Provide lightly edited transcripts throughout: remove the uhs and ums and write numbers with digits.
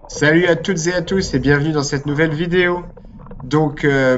Salut à toutes et à tous et bienvenue dans cette nouvelle vidéo.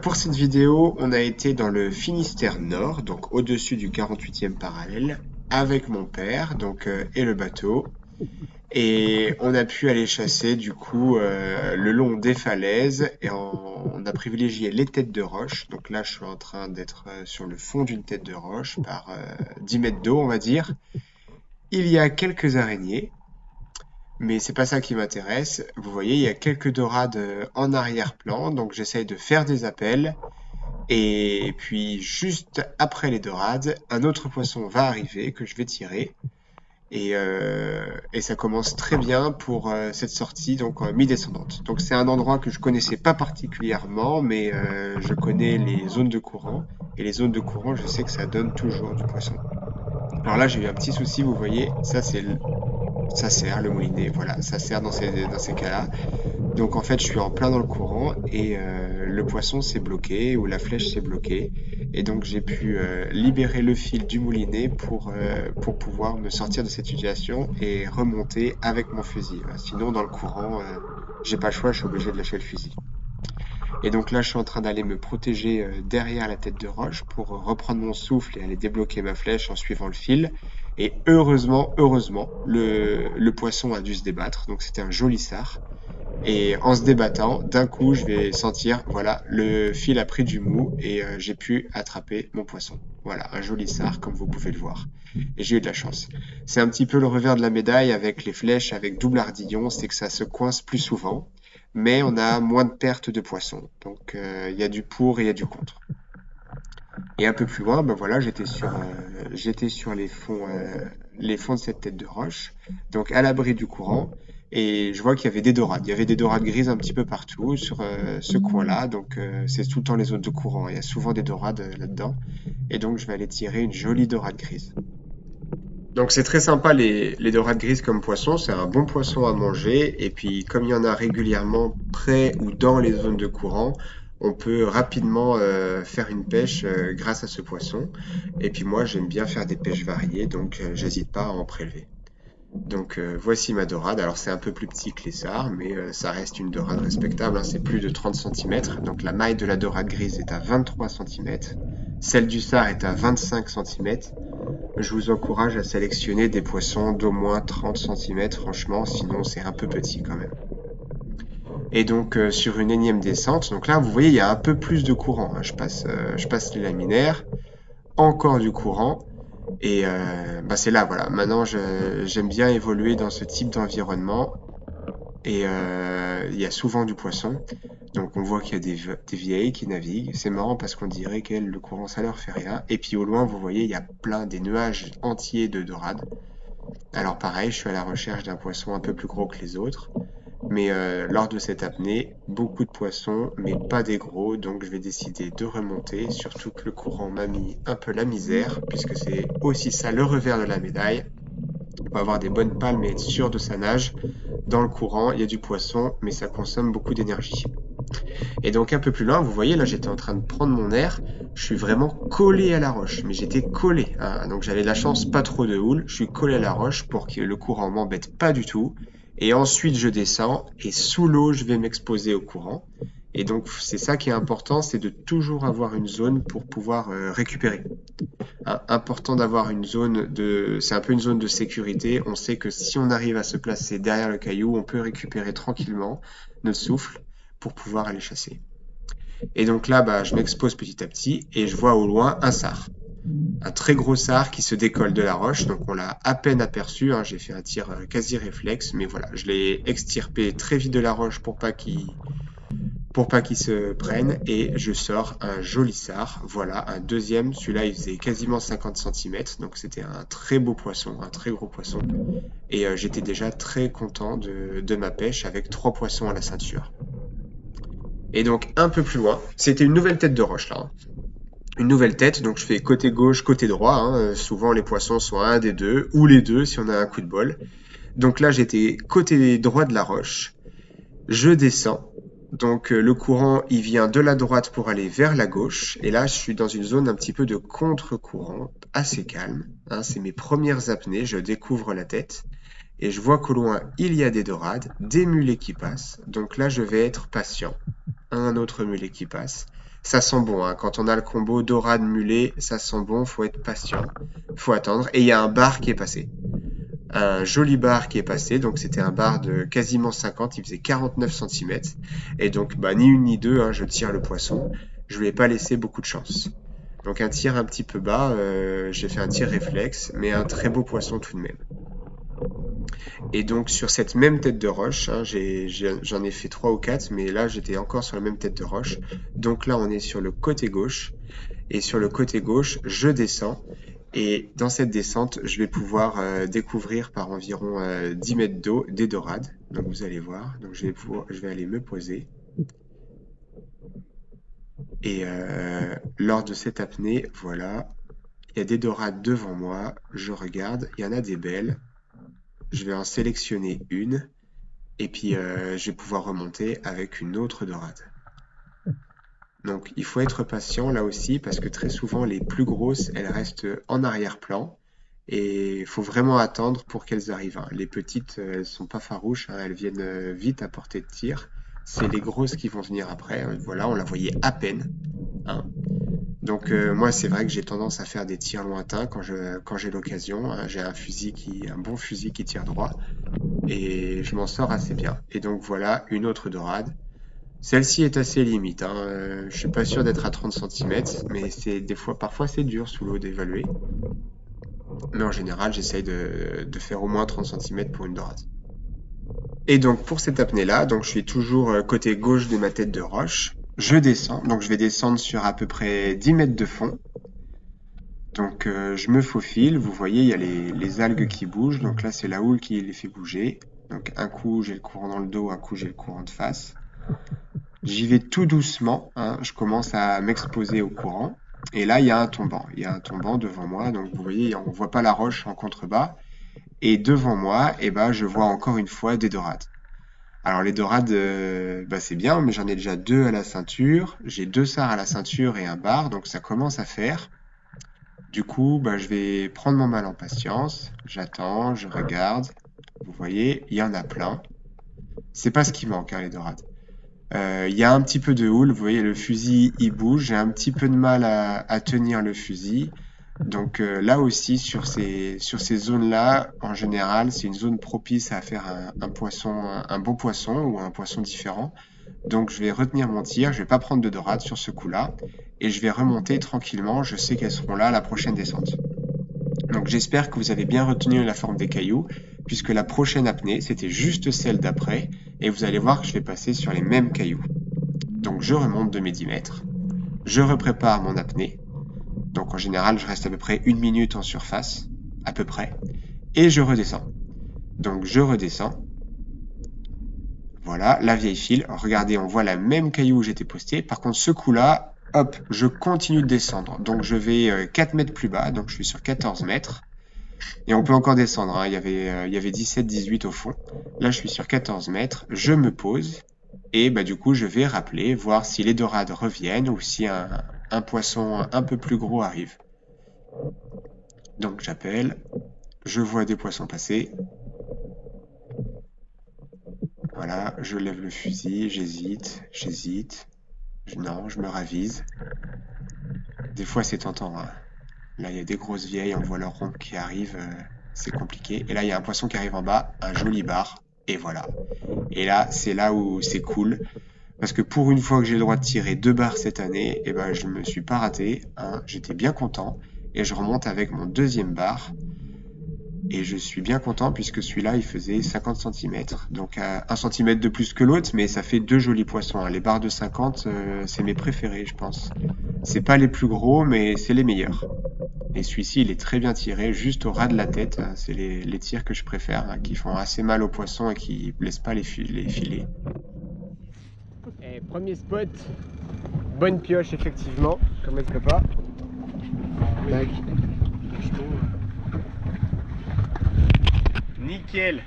Pour cette vidéo, on a été dans le Finistère Nord, donc au-dessus du 48e parallèle, avec mon père, et le bateau. Et on a pu aller chasser du coup le long des falaises on a privilégié les têtes de roche. Donc là, je suis en train d'être sur le fond d'une tête de roche par 10 mètres d'eau, on va dire. Il y a quelques araignées. Mais c'est pas ça qui m'intéresse. Vous voyez, il y a quelques dorades en arrière-plan, donc j'essaye de faire des appels. Et puis juste après les dorades, un autre poisson va arriver que je vais tirer. Et ça commence très bien pour cette sortie mi-descendante. Donc c'est un endroit que je connaissais pas particulièrement, mais je connais les zones de courant. Et les zones de courant, je sais que ça donne toujours du poisson. Alors là, j'ai eu un petit souci, vous voyez, ça sert le moulinet, voilà, ça sert dans ces cas-là. Donc en fait, je suis en plein dans le courant et le poisson s'est bloqué ou la flèche s'est bloquée. Et donc j'ai pu libérer le fil du moulinet pour pouvoir me sortir de cette situation et remonter avec mon fusil. Sinon, dans le courant, j'ai pas le choix, je suis obligé de lâcher le fusil. Et donc là, je suis en train d'aller me protéger derrière la tête de roche pour reprendre mon souffle et aller débloquer ma flèche en suivant le fil. Et heureusement, le poisson a dû se débattre. Donc c'était un joli sard. Et en se débattant, d'un coup, je vais sentir, voilà, le fil a pris du mou et j'ai pu attraper mon poisson. Voilà, un joli sard, comme vous pouvez le voir. Et j'ai eu de la chance. C'est un petit peu le revers de la médaille avec les flèches, avec double ardillon, c'est que ça se coince plus souvent, mais on a moins de pertes de poissons. Donc, il y a du pour et il y a du contre. Et un peu plus loin, ben voilà, j'étais sur les fonds de cette tête de roche, donc à l'abri du courant, et je vois qu'il y avait des dorades. Il y avait des dorades grises un petit peu partout sur ce coin-là, c'est tout le temps les zones de courant. Il y a souvent des dorades là-dedans, et donc je vais aller tirer une jolie dorade grise. Donc c'est très sympa les dorades grises comme poisson, c'est un bon poisson à manger, et puis comme il y en a régulièrement près ou dans les zones de courant, on peut rapidement faire une pêche grâce à ce poisson. Et puis moi j'aime bien faire des pêches variées, j'hésite pas à en prélever. Voici ma dorade, alors c'est un peu plus petit que les sards, mais ça reste une dorade respectable, hein, c'est plus de 30 centimètres. Donc la maille de la dorade grise est à 23 centimètres, celle du sard est à 25 centimètres. Je vous encourage à sélectionner des poissons d'au moins 30 centimètres, franchement, sinon c'est un peu petit quand même. Et sur une énième descente, donc là vous voyez il y a un peu plus de courant, hein. Je passe les laminaires, encore du courant, et c'est là, voilà. Maintenant j'aime bien évoluer dans ce type d'environnement, et il y a souvent du poisson. Donc on voit qu'il y a des vieilles qui naviguent. C'est marrant parce qu'on dirait que le courant ça leur fait rien. Et puis au loin, vous voyez, il y a plein des nuages entiers de dorades. Alors pareil, je suis à la recherche d'un poisson un peu plus gros que les autres. Mais lors de cette apnée, beaucoup de poissons, mais pas des gros. Donc je vais décider de remonter. Surtout que le courant m'a mis un peu la misère, puisque c'est aussi ça le revers de la médaille. On peut avoir des bonnes palmes et être sûr de sa nage. Dans le courant, il y a du poisson, mais ça consomme beaucoup d'énergie. Et donc un peu plus loin, vous voyez, là j'étais en train de prendre mon air, je suis vraiment collé à la roche, mais j'étais collé, hein. Donc j'avais de la chance, pas trop de houle, je suis collé à la roche pour que le courant m'embête pas du tout. Et ensuite je descends et sous l'eau je vais m'exposer au courant. Et donc c'est ça qui est important, c'est de toujours avoir une zone pour pouvoir récupérer. Hein, important d'avoir c'est un peu une zone de sécurité. On sait que si on arrive à se placer derrière le caillou, on peut récupérer tranquillement notre souffle pour pouvoir aller chasser. Et donc là, je m'expose petit à petit et je vois au loin un sard. Un très gros sard qui se décolle de la roche. Donc on l'a à peine aperçu, hein. J'ai fait un tir quasi réflexe, mais voilà, je l'ai extirpé très vite de la roche pour pas qu'il se prenne et je sors un joli sard. Voilà, un deuxième. Celui-là, il faisait quasiment 50 centimètres. Donc c'était un très beau poisson, un très gros poisson. Et j'étais déjà très content de ma pêche avec 3 poissons à la ceinture. Et donc un peu plus loin, c'était une nouvelle tête de roche là, hein. Une nouvelle tête, donc je fais côté gauche, côté droit, hein. Souvent les poissons sont à un des deux, ou les deux si on a un coup de bol. Donc là j'étais côté droit de la roche, je descends, le courant il vient de la droite pour aller vers la gauche, et là je suis dans une zone un petit peu de contre-courant, assez calme, hein. C'est mes premières apnées, je découvre la tête. et je vois qu'au loin, il y a des dorades, des mulets qui passent. Donc là, je vais être patient. Un autre mulet qui passe. Ça sent bon, hein. Quand on a le combo dorade-mulet, ça sent bon, faut être patient, faut attendre. Et il y a un bar qui est passé. Un joli bar qui est passé, donc c'était un bar de quasiment 50, il faisait 49 cm. Et donc, bah, ni une ni deux, hein, je tire le poisson. Je lui ai pas laissé beaucoup de chance. Donc un tir un petit peu bas, j'ai fait un tir réflexe, mais un très beau poisson tout de même. Et donc sur cette même tête de roche, hein, j'en ai fait 3 ou 4, mais là j'étais encore sur la même tête de roche. Donc là on est sur le côté gauche, et sur le côté gauche, je descends. Et dans cette descente, je vais pouvoir découvrir par environ 10 mètres d'eau des dorades. Donc vous allez voir, donc je vais aller me poser. Et lors de cette apnée, voilà, il y a des dorades devant moi, je regarde, il y en a des belles. Je vais en sélectionner une, et puis je vais pouvoir remonter avec une autre dorade. Donc il faut être patient là aussi, parce que très souvent les plus grosses, elles restent en arrière-plan, et il faut vraiment attendre pour qu'elles arrivent, hein. Les petites, elles sont pas farouches, hein, elles viennent vite à portée de tir. C'est les grosses qui vont venir après. Voilà, on la voyait à peine, hein. Donc moi c'est vrai que j'ai tendance à faire des tirs lointains quand j'ai l'occasion, hein. J'ai un bon fusil qui tire droit et je m'en sors assez bien. Et donc voilà une autre dorade. Celle-ci est assez limite, hein. Je suis pas sûr d'être à 30 cm, mais parfois c'est dur sous l'eau d'évaluer. Mais en général j'essaye de faire au moins 30 cm pour une dorade. Et donc pour cette apnée-là, donc je suis toujours côté gauche de ma tête de roche. Je descends, donc je vais descendre sur à peu près 10 mètres de fond. Donc je me faufile, vous voyez, il y a les algues qui bougent, donc là c'est la houle qui les fait bouger. Donc un coup j'ai le courant dans le dos, un coup j'ai le courant de face. J'y vais tout doucement, hein, je commence à m'exposer au courant. Et là il y a un tombant, devant moi, donc vous voyez, on ne voit pas la roche en contrebas. Et devant moi, eh ben, je vois encore une fois des dorades. Alors les dorades, bah, c'est bien, mais j'en ai déjà 2 à la ceinture. J'ai 2 sards à la ceinture et un bar, donc ça commence à faire. Du coup, bah, je vais prendre mon mal en patience. J'attends, je regarde. Vous voyez, il y en a plein. C'est pas ce qui manque, hein, les dorades. Il y a un petit peu de houle. Vous voyez, le fusil, il bouge. J'ai un petit peu de mal à tenir le fusil. Donc là aussi, sur ces zones-là, en général, c'est une zone propice à faire un bon poisson ou un poisson différent. Donc je vais retenir mon tir, je vais pas prendre de dorade sur ce coup-là, et je vais remonter tranquillement, je sais qu'elles seront là à la prochaine descente. Donc j'espère que vous avez bien retenu la forme des cailloux, puisque la prochaine apnée, c'était juste celle d'après, et vous allez voir que je vais passer sur les mêmes cailloux. Donc je remonte de mes 10 mètres, je reprépare mon apnée, donc en général je reste à peu près 1 minute en surface, à peu près, et je redescends. Donc je redescends, voilà, la vieille file. Regardez, on voit la même caillou où j'étais posté. Par contre, ce coup-là, hop, je continue de descendre. Donc, je vais 4 mètres plus bas. Donc, je suis sur 14 mètres. Et on peut encore descendre, hein. Il y avait 17, 18 au fond. Là, je suis sur 14 mètres. Je me pose. Et bah, du coup, je vais rappeler, voir si les dorades reviennent ou si un poisson un peu plus gros arrive. Donc, j'appelle. Je vois des poissons passer. Voilà, je lève le fusil, j'hésite. Non, je me ravise. Des fois, c'est tentant, hein. Là, il y a des grosses vieilles, on voit leur rompe qui arrive, c'est compliqué. Et là, il y a un poisson qui arrive en bas, un joli bar, et voilà. Et là, c'est là où c'est cool, parce que pour une fois que j'ai le droit de tirer 2 bars cette année, eh ben, je me suis pas raté, hein. J'étais bien content, et je remonte avec mon deuxième bar. Et je suis bien content puisque celui-là, il faisait 50 cm. Donc 1 cm de plus que l'autre, mais ça fait 2 jolis poissons, hein. Les barres de 50, c'est mes préférés, je pense. C'est pas les plus gros, mais c'est les meilleurs. Et celui-ci, il est très bien tiré, juste au ras de la tête, hein. C'est les tirs que je préfère, hein, qui font assez mal aux poissons et qui ne laissent pas les filets. Et premier spot, bonne pioche effectivement, comme est-ce que pas. Tac. Nickel.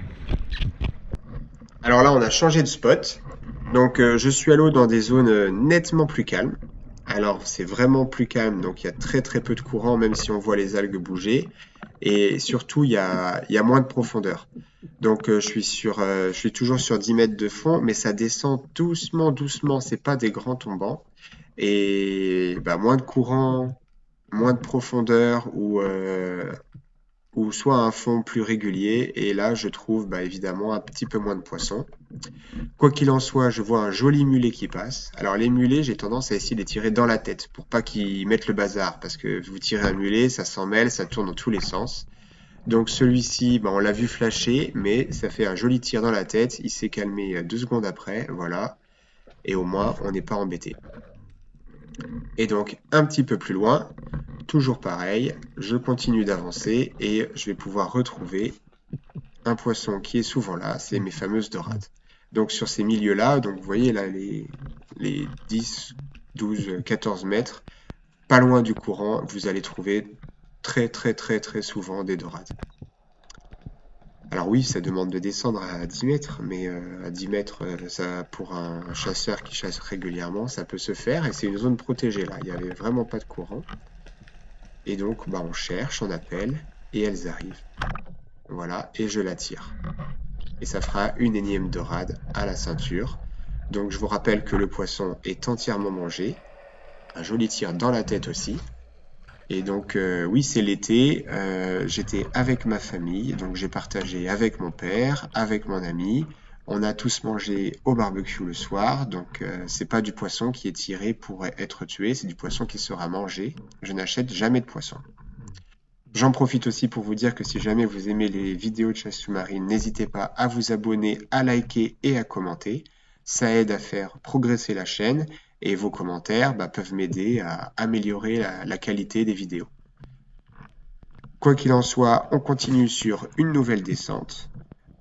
Alors là, on a changé de spot. Donc, je suis à l'eau dans des zones nettement plus calmes. Alors, c'est vraiment plus calme. Donc, il y a très très peu de courant, même si on voit les algues bouger. Et surtout, il y a moins de profondeur. Donc je suis toujours sur 10 mètres de fond, mais ça descend doucement, doucement. C'est pas des grands tombants. Et bah, moins de courant, moins de profondeur ou soit un fond plus régulier. Et là, je trouve bah, évidemment un petit peu moins de poissons. Quoi qu'il en soit, je vois un joli mulet qui passe. Alors les mulets, j'ai tendance à essayer de les tirer dans la tête pour pas qu'ils mettent le bazar. Parce que vous tirez un mulet, ça s'en mêle, ça tourne dans tous les sens. Donc celui-ci, bah, on l'a vu flasher, mais ça fait un joli tir dans la tête. Il s'est calmé 2 secondes après, voilà. Et au moins, on n'est pas embêté. Et donc, un petit peu plus loin, toujours pareil, je continue d'avancer et je vais pouvoir retrouver un poisson qui est souvent là, c'est mes fameuses dorades. Donc sur ces milieux-là, donc vous voyez là les 10, 12, 14 mètres, pas loin du courant, vous allez trouver très très très très souvent des dorades. Alors oui, ça demande de descendre à 10 mètres, mais à 10 mètres, ça, pour un chasseur qui chasse régulièrement, ça peut se faire et c'est une zone protégée là, il n'y avait vraiment pas de courant. Et donc bah, on cherche, on appelle et elles arrivent. Voilà, et je la tire. Et ça fera une énième dorade à la ceinture. Donc je vous rappelle que le poisson est entièrement mangé. Un joli tir dans la tête aussi. Et donc oui, c'est l'été. J'étais avec ma famille, donc j'ai partagé avec mon père, avec mon ami. On a tous mangé au barbecue le soir, donc c'est pas du poisson qui est tiré pour être tué, c'est du poisson qui sera mangé. Je n'achète jamais de poisson. J'en profite aussi pour vous dire que si jamais vous aimez les vidéos de chasse sous-marine, n'hésitez pas à vous abonner, à liker et à commenter. Ça aide à faire progresser la chaîne et vos commentaires bah, peuvent m'aider à améliorer la qualité des vidéos. Quoi qu'il en soit, on continue sur une nouvelle descente.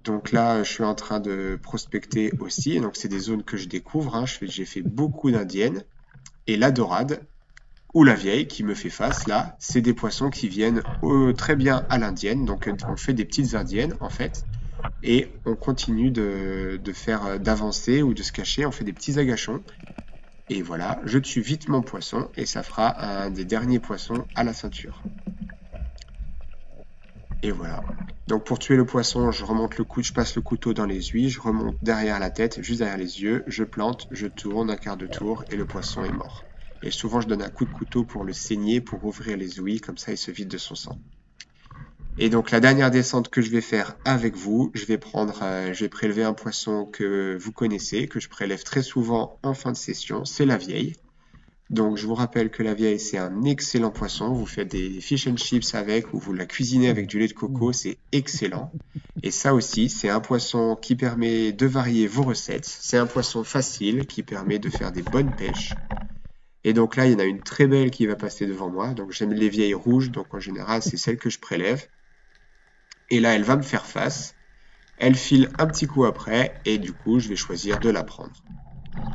Donc là, je suis en train de prospecter aussi. Donc c'est des zones que je découvre, hein. J'ai fait beaucoup d'indiennes. Et la dorade, ou la vieille qui me fait face là, c'est des poissons qui viennent très bien à l'indienne. Donc on fait des petites indiennes en fait. Et on continue de faire d'avancer ou de se cacher. On fait des petits agachons. Et voilà, je tue vite mon poisson et ça fera un des derniers poissons à la ceinture. Et voilà. Donc pour tuer le poisson, je remonte le couteau, je passe le couteau dans les ouïes, je remonte derrière la tête, juste derrière les yeux, je plante, je tourne un quart de tour et le poisson est mort. Et souvent je donne un coup de couteau pour le saigner, pour ouvrir les ouïes, comme ça il se vide de son sang. Et donc la dernière descente que je vais faire avec vous, je vais prélever un poisson que vous connaissez, que je prélève très souvent en fin de session, c'est la vieille. Donc je vous rappelle que la vieille c'est un excellent poisson, vous faites des fish and chips avec ou vous la cuisinez avec du lait de coco, c'est excellent. Et ça aussi c'est un poisson qui permet de varier vos recettes, c'est un poisson facile qui permet de faire des bonnes pêches. Et donc là il y en a une très belle qui va passer devant moi, donc j'aime les vieilles rouges, donc en général c'est celle que je prélève. Et là elle va me faire face, elle file un petit coup après et du coup je vais choisir de la prendre.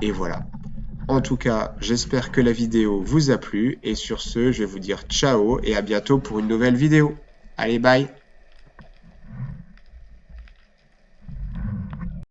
Et voilà. En tout cas, j'espère que la vidéo vous a plu et sur ce, je vais vous dire ciao et à bientôt pour une nouvelle vidéo. Allez, bye!